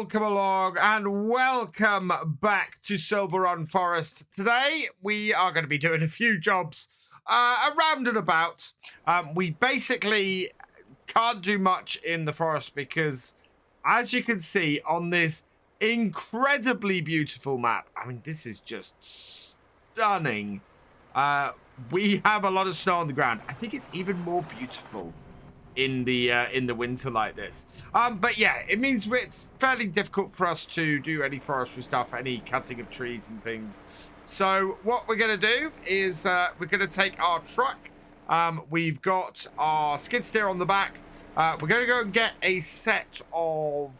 welcome along and welcome back to Silverrun Forest. Today we are going to be doing a few jobs around and about. We basically can't do much in the forest because, as you can see on this incredibly beautiful map, I mean, this is just stunning. We have a lot of snow on the ground. I think it's even more beautiful in the winter like this. But yeah, it means it's fairly difficult for us to do any forestry stuff, any cutting of trees and things. So what we're going to do is we're going to take our truck. We've got our skid steer on the back. We're going to go and get a set of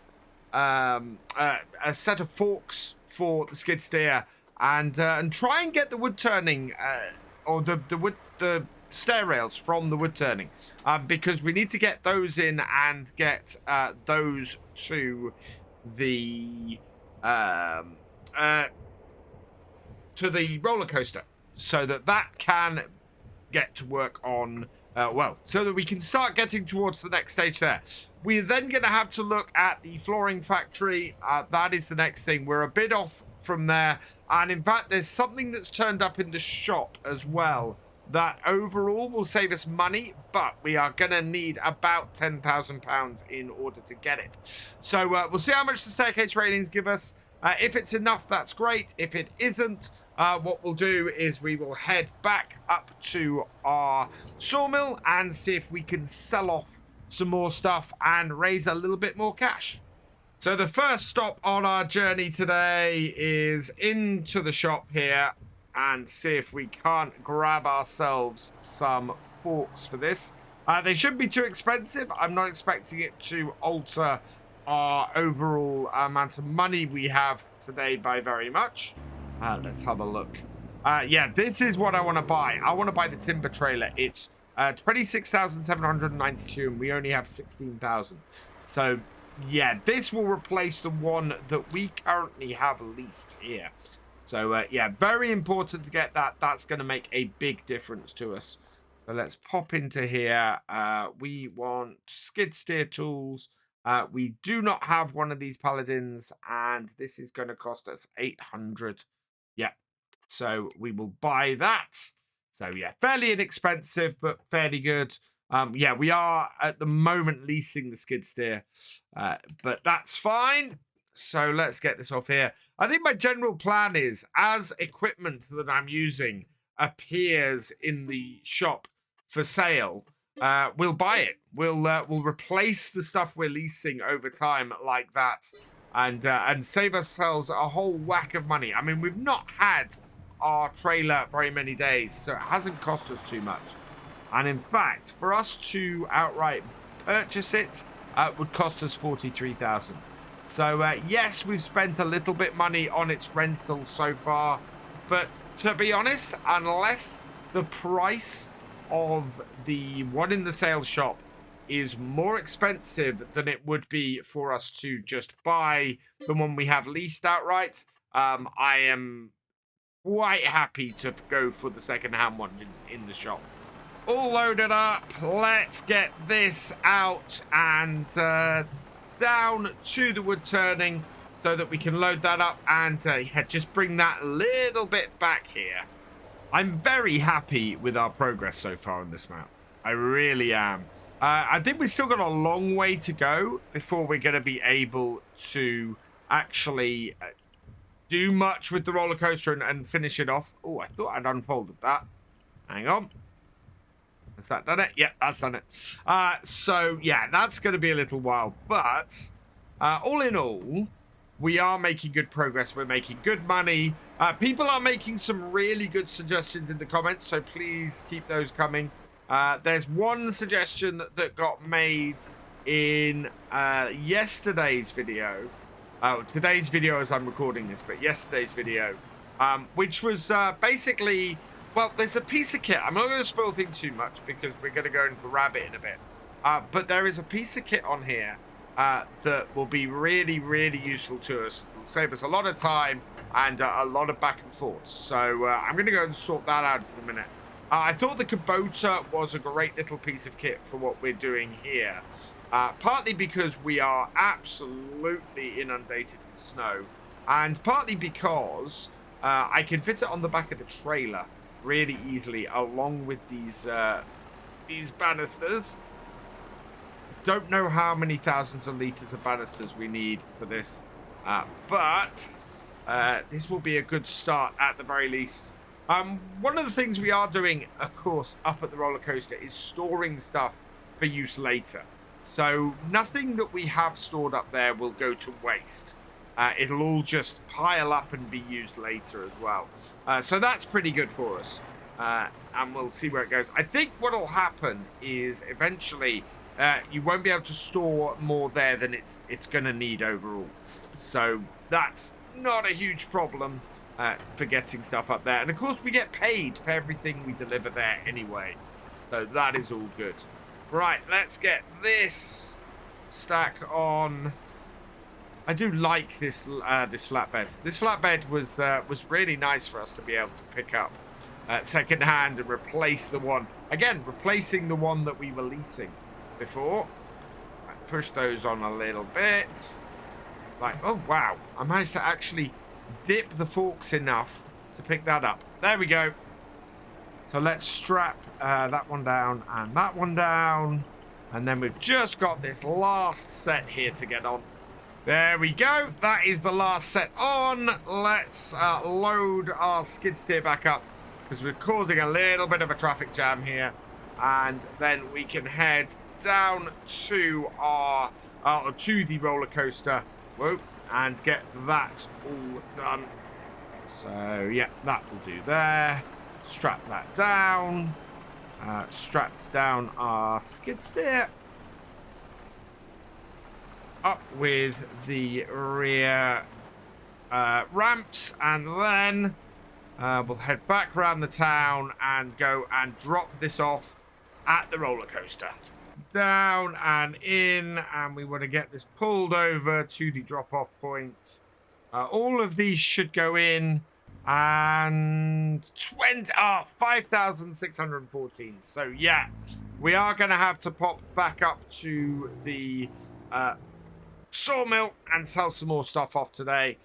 forks for the skid steer and try and get the wood turning or the stair rails from the wood turning, because we need to get those in and get those to the roller coaster, so that can get to work on so that we can start getting towards the next stage there. We're then going to have to look at the flooring factory. That is the next thing. We're a bit off from there, and in fact there's something that's turned up in the shop as well that overall will save us money, but we are going to need about £10,000 in order to get it. So we'll see how much the staircase railings give us. If it's enough, that's great. If it isn't, what we'll do is we will head back up to our sawmill and see if we can sell off some more stuff and raise a little bit more cash. So the first stop on our journey today is into the shop here and see if we can't grab ourselves some forks for this. They shouldn't be too expensive. I'm not expecting it to alter our overall amount of money we have today by very much. Let's have a look. Yeah, this is what I want to buy. I want to buy the timber trailer. It's 26,792 and we only have 16,000. So yeah, this will replace the one that we currently have leased here. So, yeah, very important to get that. That's going to make a big difference to us. So let's pop into here. We want skid steer tools. We do not have one of these paladins, and this is going to cost us 800. Yeah, so we will buy that. So, yeah, fairly inexpensive, but fairly good. Yeah, we are at the moment leasing the skid steer, but that's fine. So let's get this off here. I think my general plan is, as equipment that I'm using appears in the shop for sale, we'll buy it. We'll replace the stuff we're leasing over time like that, and save ourselves a whole whack of money. I mean, we've not had our trailer very many days, so it hasn't cost us too much. And in fact, for us to outright purchase it, would cost us 43,000. So, yes, we've spent a little bit money on its rental so far. But to be honest, unless the price of the one in the sales shop is more expensive than it would be for us to just buy the one we have leased outright, I am quite happy to go for the second-hand one in the shop. All loaded up. Let's get this out and down to the wood turning so that we can load that up and yeah, just bring that little bit back here. I'm very happy with our progress so far on this map. I really am. I think we've still got a long way to go before we're going to be able to actually do much with the roller coaster and finish it off. Oh, I thought I'd unfolded that. Hang on. Has that done it? Yeah, that's done it. So, yeah, that's going to be a little while. But, all in all, we are making good progress. We're making good money. People are making some really good suggestions in the comments, so please keep those coming. There's one suggestion that got made in yesterday's video. Today's video as I'm recording this, but yesterday's video, which was basically... Well, there's a piece of kit. I'm not going to spoil things too much because we're going to go and grab it in a bit. But there is a piece of kit on here that will be really, really useful to us. It'll save us a lot of time and a lot of back and forth. So I'm going to go and sort that out in a minute. I thought the Kubota was a great little piece of kit for what we're doing here. Partly because we are absolutely inundated with snow, and partly because I can fit it on the back of the trailer really easily, along with these banisters. Don't know how many thousands of liters of banisters we need for this, but this will be a good start at the very least. One of the things we are doing, of course, up at the roller coaster is storing stuff for use later. So nothing that we have stored up there will go to waste. It'll all just pile up and be used later as well. So that's pretty good for us. And we'll see where it goes. I think what'll happen is eventually you won't be able to store more there than it's going to need overall. So that's not a huge problem for getting stuff up there. And of course we get paid for everything we deliver there anyway. So that is all good. Right, let's get this stack on. I do like this this flatbed. This flatbed was really nice for us to be able to pick up second hand and replace the one. Again, replacing the one that we were leasing before. Right, push those on a little bit. Like, oh wow, I managed to actually dip the forks enough to pick that up. There we go. So let's strap that one down and that one down. And then we've just got this last set here to get on. There we go. That is the last set on. Let's load our skid steer back up because we're causing a little bit of a traffic jam here. And then we can head down to our to the roller coaster. Whoa, and get that all done. So yeah, that will do there. Strap that down. Strapped down our skid steer. Up with the rear ramps, and then we'll head back around the town and go and drop this off at the roller coaster. Down and in, and we want to get this pulled over to the drop-off point. All of these should go in, and 5,614. So yeah, we are going to have to pop back up to the sawmill and sell some more stuff off today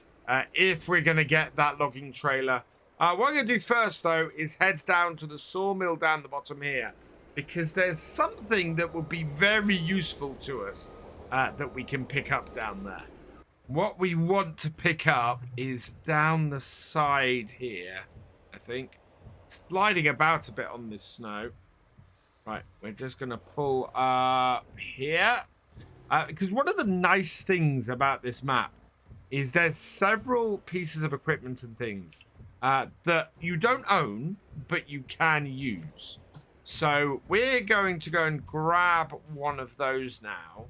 if we're going to get that logging trailer. What I'm going to do first, though, is head down to the sawmill down the bottom here, because there's something that will be very useful to us that we can pick up down there. What we want to pick up is down the side here, I think. Sliding about a bit on this snow. Right, we're just going to pull up here. Because one of the nice things about this map is there's several pieces of equipment and things that you don't own, but you can use. So we're going to go and grab one of those now.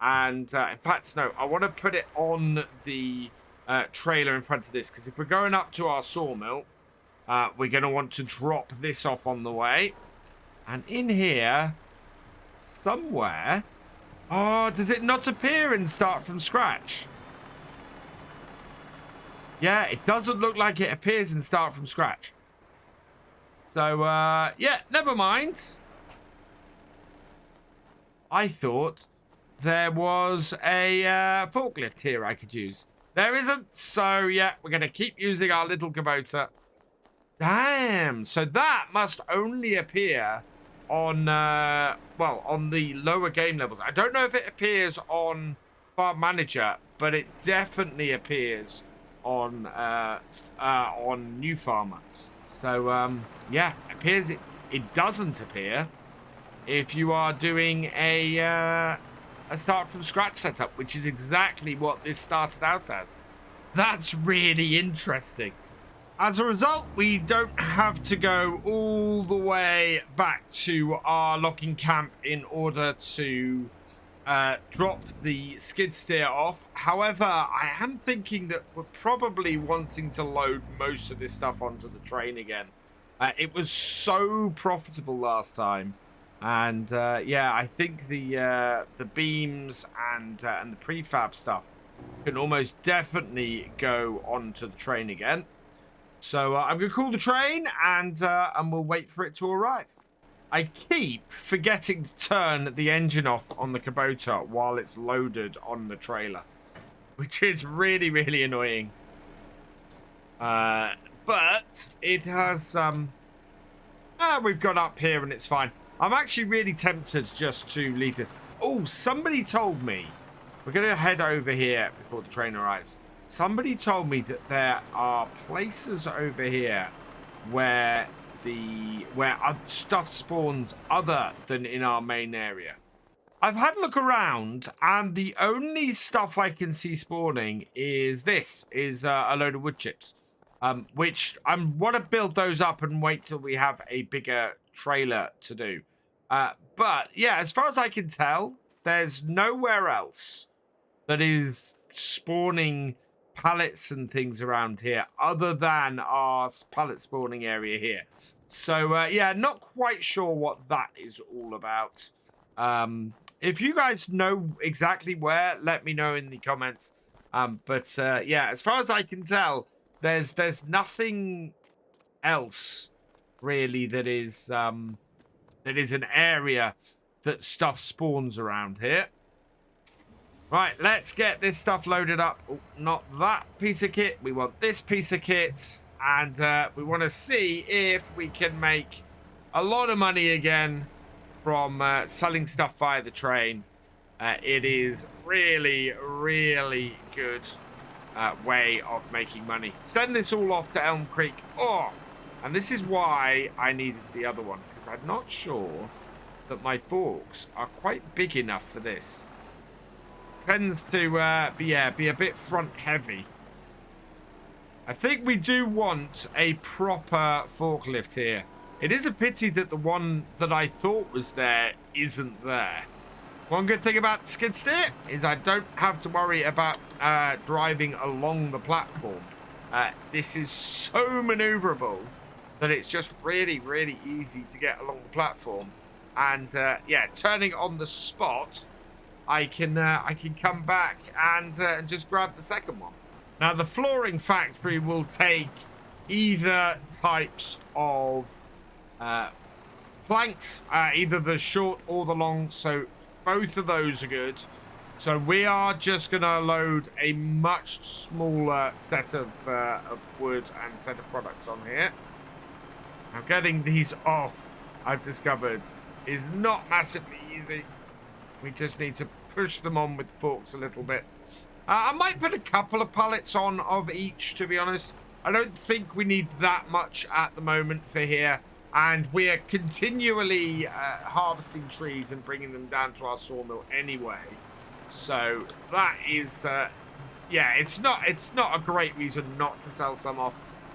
And in fact, no, I want to put it on the trailer in front of this, because if we're going up to our sawmill, we're going to want to drop this off on the way. And in here, somewhere... Oh, does it not appear and start from scratch? Yeah, it doesn't look like it appears and start from scratch. So, yeah, never mind. I thought there was a forklift here I could use. There isn't, so yeah, we're going to keep using our little Kubota. Damn, so that must only appear on, well, on the lower game levels. I don't know if it appears on Farm Manager, but it definitely appears on New Farmer. So, yeah, it appears it doesn't appear if you are doing a start from scratch setup, which is exactly what this started out as. That's really interesting. As a result, we don't have to go all the way back to our logging camp in order to drop the skid steer off. However, I am thinking that we're probably wanting to load most of this stuff onto the train again. It was so profitable last time. And yeah, I think the beams and the prefab stuff can almost definitely go onto the train again. So I'm going to call the train and we'll wait for it to arrive. I keep forgetting to turn the engine off on the Kubota while it's loaded on the trailer, which is really, really annoying. But it has, we've got up here and it's fine. I'm actually really tempted just to leave this. Oh, somebody told me, we're going to head over here before the train arrives. Somebody told me that there are places over here where stuff spawns other than in our main area. I've had a look around, and the only stuff I can see spawning is a load of wood chips, which I want to build those up and wait till we have a bigger trailer to do. But yeah, as far as I can tell, there's nowhere else that is spawning pallets and things around here other than our pallet spawning area here. So yeah, not quite sure what that is all about. If you guys know exactly where, let me know in the comments. But yeah, as far as I can tell, there's nothing else really that is an area that stuff spawns around here. Right, let's get this stuff loaded up. Oh, not that piece of kit. We want this piece of kit. And we want to see if we can make a lot of money again from selling stuff via the train. It is really, really good way of making money. Send this all off to Elm Creek. Oh, and this is why I needed the other one, because I'm not sure that my forks are quite big enough for this. Tends to be a bit front heavy. I think we do want a proper forklift here. It is a pity that the one that I thought was there isn't there. One good thing about skid steer is I don't have to worry about driving along the platform. This is so maneuverable that it's just really, really easy to get along the platform. And yeah, turning on the spot, I can come back and just grab the second one. Now, the flooring factory will take either types of planks, either the short or the long, so both of those are good. So we are just going to load a much smaller set of wood and set of products on here. Now, getting these off, I've discovered, is not massively easy. We just need to push them on with the forks a little bit. I might put a couple of pallets on of each, to be honest. I don't think we need that much at the moment for here. And we are continually harvesting trees and bringing them down to our sawmill anyway. So that is, yeah, it's not a great reason not to sell some off.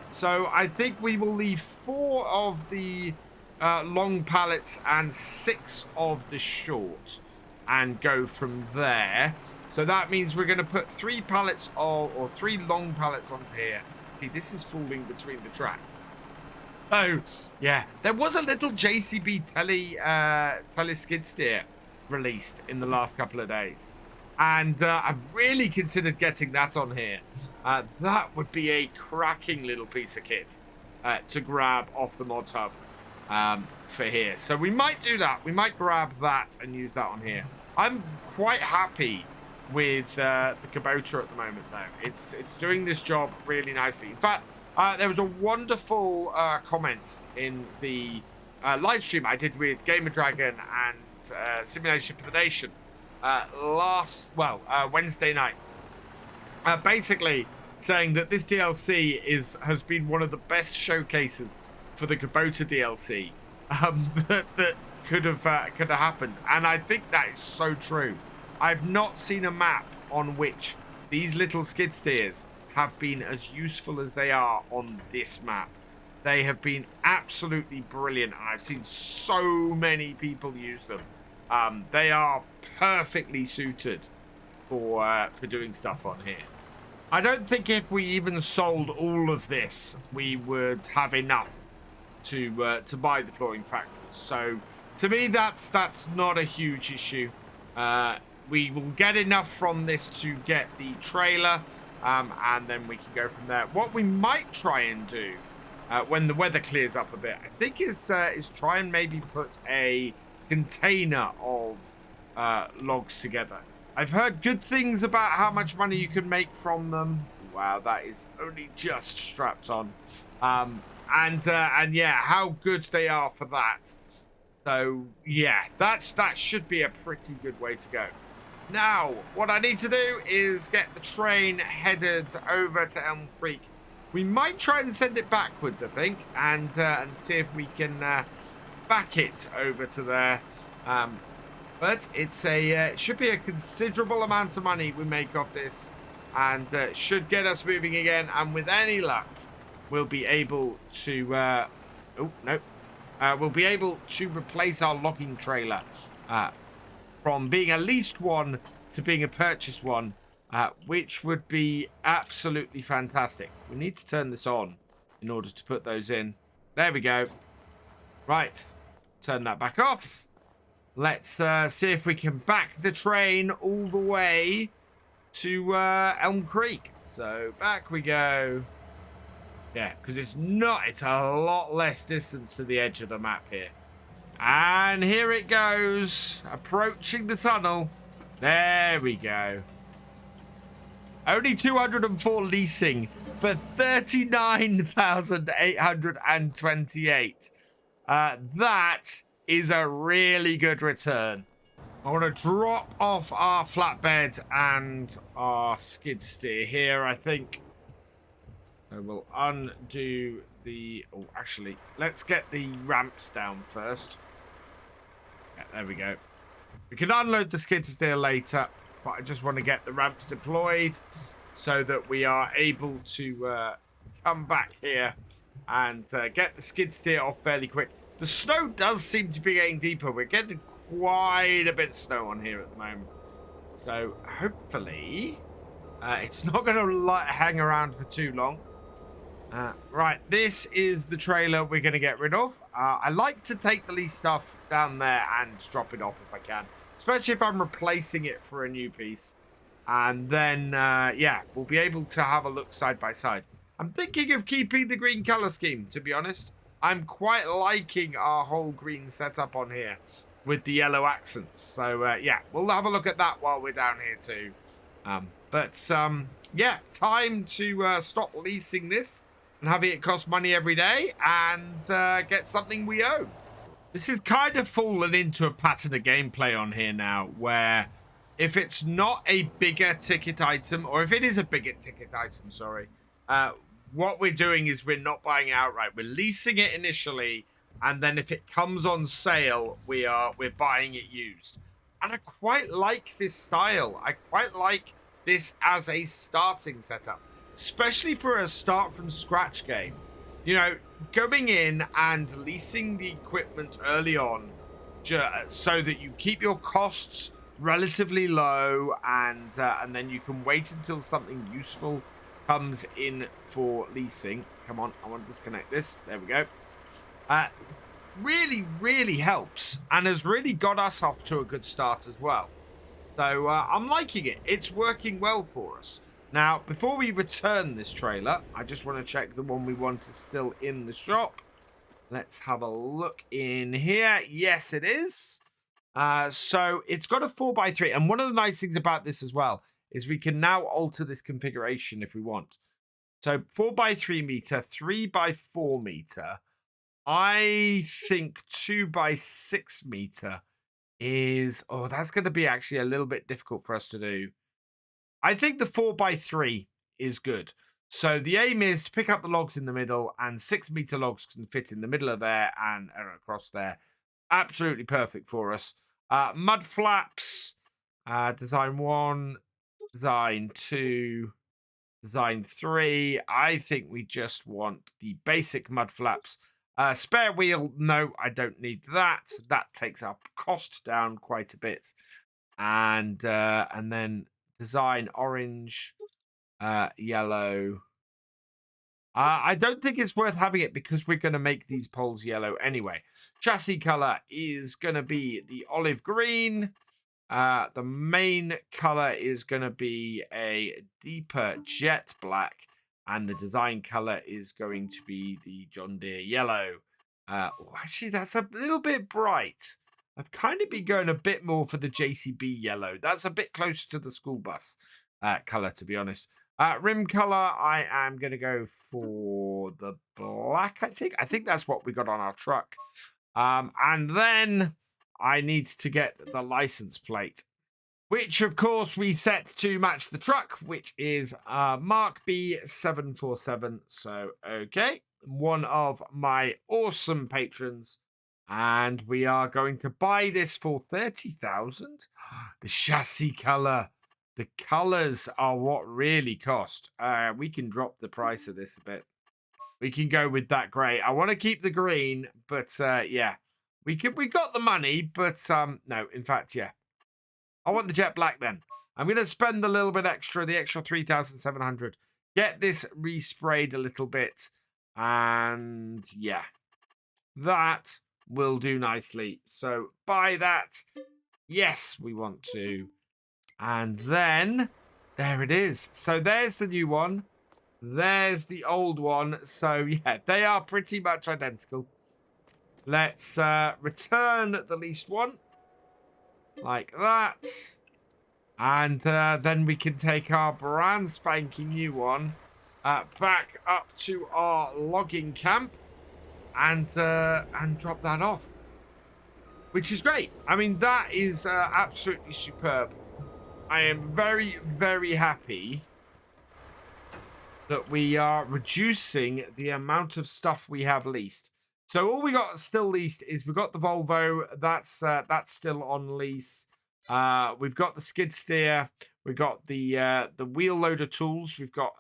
So I think we will leave 4 of the long pallets and 6 of the short and go from there. So that means we're going to put 3 pallets or 3 long pallets onto here. See, this is falling between the tracks. Oh, yeah. There was a little JCB tele skid steer released in the last couple of days. And I've really considered getting that on here. That would be a cracking little piece of kit to grab off the mod hub for here. So we might do that. We might grab that and use that on here. I'm quite happy with the Kubota at the moment, though. It's doing this job really nicely. In fact, there was a wonderful comment in the live stream I did with Gamer Dragon and Simulation for the Nation Wednesday night. Basically saying that this DLC has been one of the best showcases for the Kubota DLC that could have happened, and I think that is so true. I've not seen a map on which these little skid steers have been as useful as they are on this map. They have been absolutely brilliant, and I've seen so many people use them. They are perfectly suited for doing stuff on here. I don't think if we even sold all of this, we would have enough to buy the flooring factory. So to me, that's not a huge issue. We will get enough from this to get the trailer, and then we can go from there. What we might try and do when the weather clears up a bit, I think is try and maybe put a container of logs together. I've heard good things about how much money you can make from them. Wow, that is only just strapped on. And yeah, how good they are for that. So yeah, that should be a pretty good way to go. Now, what I need to do is get the train headed over to Elm Creek. We might try and send it backwards, I think, and see if we can back it over to there. But it's it should be a considerable amount of money we make off this, and should get us moving again. And with any luck, we'll be able to. We'll be able to replace our logging trailer from being a leased one to being a purchased one, which would be absolutely fantastic. We need to turn this on in order to put those in. There we go. Right, turn that back off. Let's see if we can back the train all the way to Elm Creek. So back we go. Yeah, because it's a lot less distance to the edge of the map here. And here it goes, approaching the tunnel. There we go. Only 204 leasing for 39,828. That is a really good return. I want to drop off our flatbed and our skid steer here, I think. I will undo the... Oh, actually, let's get the ramps down first. Yeah, there we go. We can unload the skid steer later, but I just want to get the ramps deployed so that we are able to come back here and get the skid steer off fairly quick. The snow does seem to be getting deeper. We're getting quite a bit of snow on here at the moment. So hopefully it's not going to hang around for too long. Right, this is the trailer we're going to get rid of. I like to take the least stuff down there and drop it off if I can, especially if I'm replacing it for a new piece. And then, yeah, we'll be able to have a look side by side. I'm thinking of keeping the green color scheme, to be honest. I'm quite liking our whole green setup on here with the yellow accents. So, yeah, we'll have a look at that while we're down here too. Yeah, time to stop leasing this and having it cost money every day and get something we own. This is kind of fallen into a pattern of gameplay on here now where if it's not a bigger ticket item, or if it is a bigger ticket item, sorry, what we're doing is we're not buying it outright. We're leasing it initially, and then if it comes on sale, we're buying it used. And I quite like this style. I quite like this as a starting setup, especially for a start from scratch game. You know, going in and leasing the equipment early on so that you keep your costs relatively low, and then you can wait until something useful comes in for leasing. Come on, I want to disconnect this. There we go. Really helps and has really got us off to a good start as well. So I'm liking it. It's working well for us. Now, before we return this trailer, I just want to check the one we want is still in the shop. Let's have a look in here. Yes, it is. So it's got a 4x3. And one of the nice things about this as well is we can now alter this configuration if we want. So 4x3 meter, 3x4 meter. I think 2x6 meter is... Oh, that's going to be actually a little bit difficult for us to do. I think the 4x3 is good. So the aim is to pick up the logs in the middle, and 6 meter logs can fit in the middle of there and across there. Absolutely perfect for us. Mud flaps, design 1, design 2, design 3. I think we just want the basic mud flaps. Spare wheel, no, I don't need that. That takes our cost down quite a bit. And then design orange, yellow. I don't think it's worth having it because we're going to make these poles yellow anyway. Chassis color is going to be the olive green. The main color is going to be a deeper jet black. And the design color is going to be the John Deere yellow. Actually, that's a little bit bright. I've kind of been going a bit more for the JCB yellow. That's a bit closer to the school bus color, to be honest. Rim color, I am going to go for the black, I think. I think that's what we got on our truck. And then I need to get the license plate, which, of course, we set to match the truck, which is Mark B747. So, okay, one of my awesome patrons. And we are going to buy this for 30,000. The chassis color. The colors are what really cost. We can drop the price of this a bit. We can go with that gray. I want to keep the green, but yeah. We got the money, but no, in fact, yeah. I want the jet black then. I'm going to spend a little bit extra, the extra 3,700. Get this resprayed a little bit. And yeah, that will do nicely. So buy that. Yes, we want to. And then there it is. So there's the new one. There's the old one. So yeah, they are pretty much identical. Let's return the leased one. Like that. And then we can take our brand spanking new one back up to our logging camp and drop that off. Which is great. I mean, that is absolutely superb. I am very, very happy that we are reducing the amount of stuff we have leased. So all we got still leased is we've got the Volvo. That's still on lease. We've got the skid steer. We've got the wheel loader tools. We've got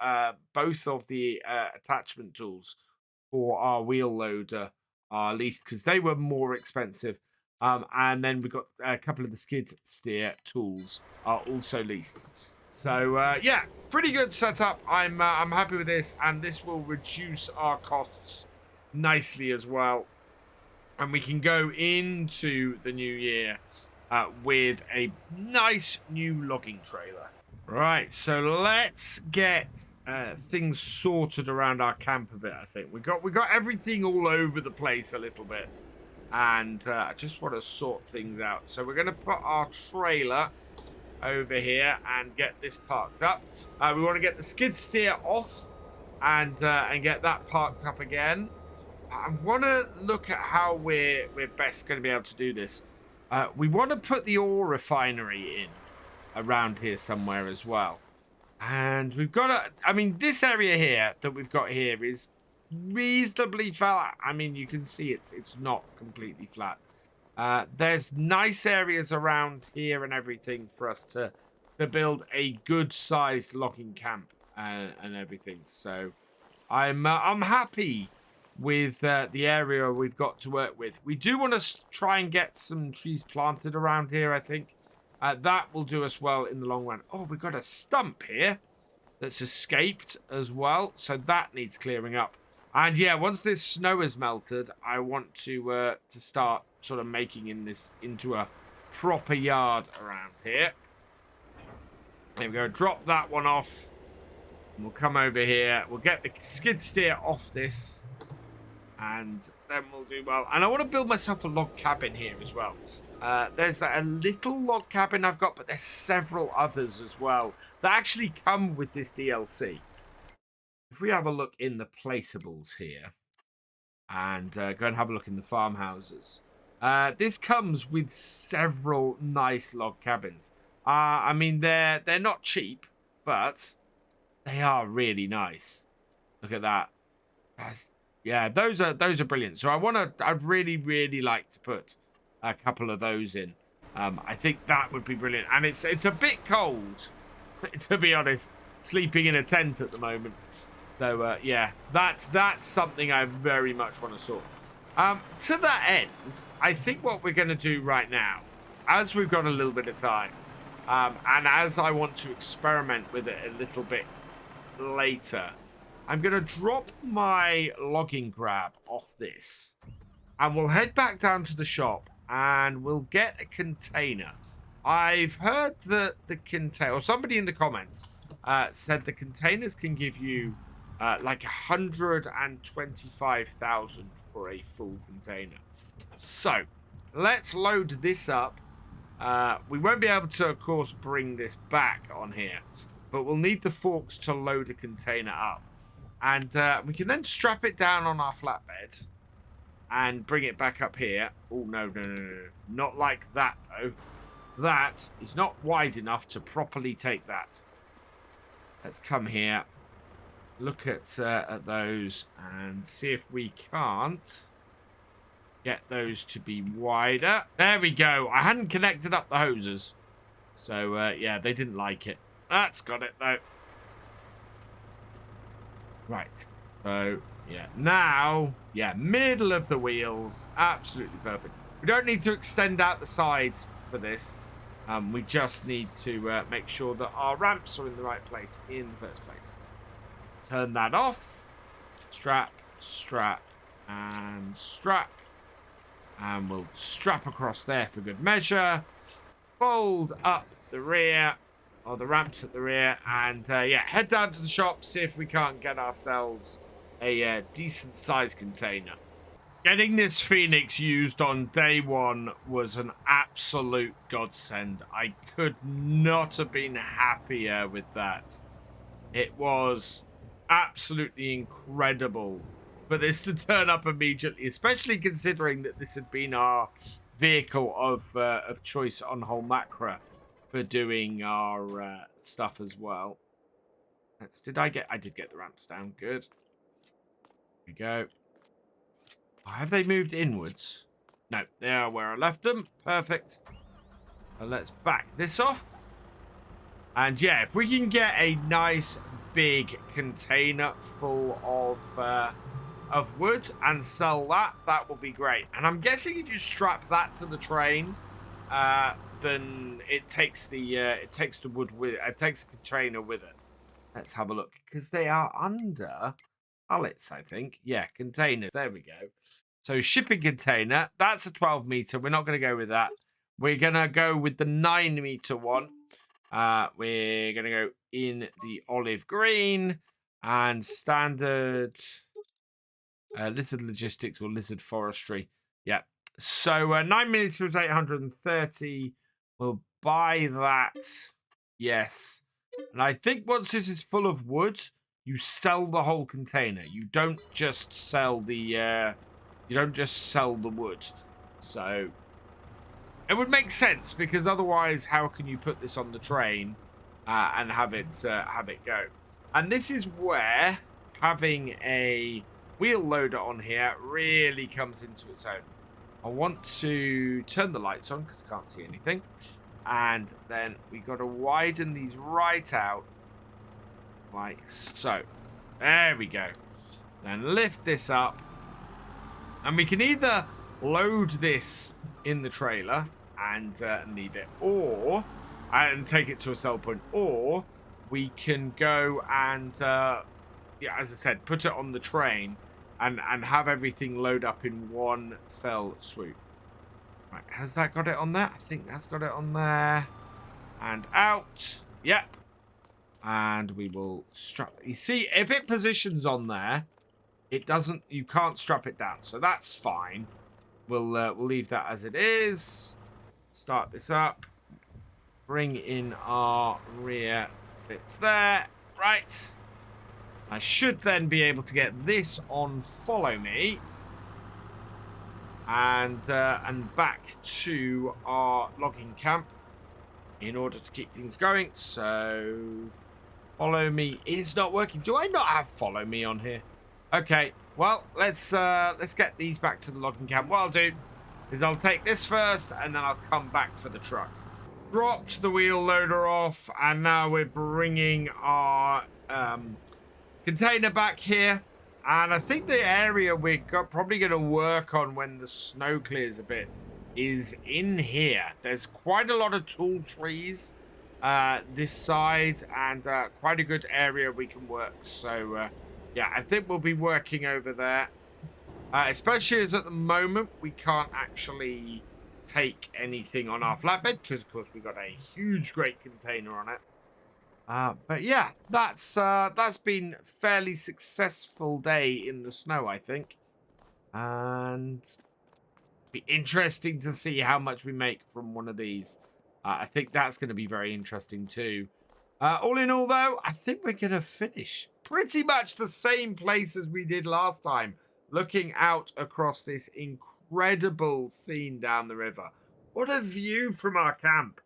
both of the attachment tools for our wheel loader leased because they were more expensive. And then we've got a couple of the skid steer tools are also leased. So yeah, pretty good setup. I'm happy with this, and this will reduce our costs nicely as well, and we can go into the new year with a nice new logging trailer. Right, so let's get things sorted around our camp a bit. I think we got everything all over the place a little bit, and I just want to sort things out. So we're going to put our trailer over here and get this parked up. We want to get the skid steer off and get that parked up again. I want to look at how we're best going to be able to do this. We want to put the ore refinery in around here somewhere as well. And we've got I mean, this area here that we've got here is reasonably flat. I mean, you can see it's not completely flat. There's nice areas around here and everything for us to build a good-sized logging camp and everything. So I'm happy with the area we've got to work with. We do want to try and get some trees planted around here, I think. That will do us well in the long run. Oh, we've got a stump here that's escaped as well, so that needs clearing up. And yeah, once this snow is melted, I want to start sort of making this into a proper yard around here. There we go. Drop that one off. And we'll come over here. We'll get the skid steer off this. And then we'll do well. And I want to build myself a log cabin here as well. There's a little log cabin I've got, but there's several others as well that actually come with this DLC. If we have a look in the placeables here and go and have a look in the farmhouses, this comes with several nice log cabins. I mean, they're not cheap, but they are really nice. Look at that. Yeah, those are brilliant. So I'd really like to put a couple of those in. I think that would be brilliant. And it's a bit cold, to be honest, sleeping in a tent at the moment. So yeah, that's something I very much want to sort. To that end, I think what we're going to do right now, as we've got a little bit of time, and as I want to experiment with it a little bit later, I'm going to drop my logging grab off this, and we'll head back down to the shop, and we'll get a container. I've heard that the container, or somebody in the comments said the containers can give you like 125,000 for a full container. So let's load this up. We won't be able to, of course, bring this back on here, but we'll need the forks to load a container up. And we can then strap it down on our flatbed and bring it back up here. Oh, no. Not like that, though. That is not wide enough to properly take that. Let's come here, look at those, and see if we can't get those to be wider. There we go. I hadn't connected up the hoses. So, yeah, they didn't like it. That's got it, though. Right. So, yeah. Now, yeah, middle of the wheels. Absolutely perfect. We don't need to extend out the sides for this. We just need to make sure that our ramps are in the right place in the first place. Turn that off. Strap, strap, and strap. And we'll strap across there for good measure. Fold up the rear, or the ramps at the rear, and yeah, head down to the shop, see if we can't get ourselves a decent sized container. Getting this Phoenix used on day one was an absolute godsend. I could not have been happier with that. It was absolutely incredible for this to turn up immediately, especially considering that this had been our vehicle of choice on whole macro for doing our stuff as well. I did get the ramps down. Good. Here we go. Oh, have they moved inwards? No, they are where I left them. Perfect. So let's back this off. And yeah, if we can get a nice big container full of wood and sell that, that will be great. And I'm guessing if you strap that to the train, then it takes the wood with it takes the container with it. Let's have a look, because they are under pallets, I think. Yeah, containers. There we go. So shipping container, that's a 12 meter. We're not going to go with that. We're going to go with the 9 meter one. We're going to go in the olive green and standard lizard logistics or lizard forestry. Yeah. So 9 meters, 830. We'll buy that. Yes. And I think once this is full of wood, you sell the whole container. You don't just sell the wood. So it would make sense, because otherwise, how can you put this on the train and have it go? And this is where having a wheel loader on here really comes into its own. I want to turn the lights on because I can't see anything. And then we got to widen these right out like so. There we go. Then lift this up. And we can either load this in the trailer and leave it, and take it to a sell point, or we can go and, yeah, as I said, put it on the train and have everything load up in one fell swoop. Right, has that got it on there? I think that's got it on there. And out. Yep. And we will strap. You see, if it positions on there, it doesn't. You can't strap it down, so that's fine. We'll leave that as it is. Start this up. Bring in our rear bits there. Right. I should then be able to get this on follow me. And back to our logging camp in order to keep things going. So follow me is not working. Do I not have follow me on here? Okay, well, let's get these back to the logging camp. What I'll do is I'll take this first, and then I'll come back for the truck. Dropped the wheel loader off, and now we're bringing our container back here. And I think the area we're probably going to work on when the snow clears a bit is in here. There's quite a lot of tall trees this side, and quite a good area we can work. So yeah, I think we'll be working over there. Especially as at the moment we can't actually take anything on our flatbed because, of course, we got a huge, great container on it. But yeah, that's been fairly successful day in the snow, I think. And be interesting to see how much we make from one of these. I think that's going to be very interesting too. All in all, though, I think we're going to finish pretty much the same place as we did last time, looking out across this incredible scene down the river. What a view from our camp.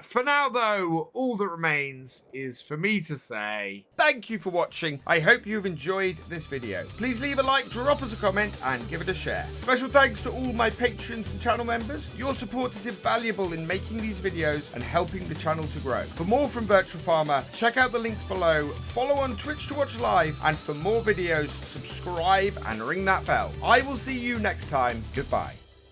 For now, though, all that remains is for me to say thank you for watching. I hope you've enjoyed this video. Please leave a like, drop us a comment, and give it a share. Special thanks to all my patrons and channel members. Your support is invaluable in making these videos and helping the channel to grow. For more from Virtual Farmer, check out the links below, follow on Twitch to watch live, and for more videos, subscribe and ring that bell. I will see you next time. Goodbye.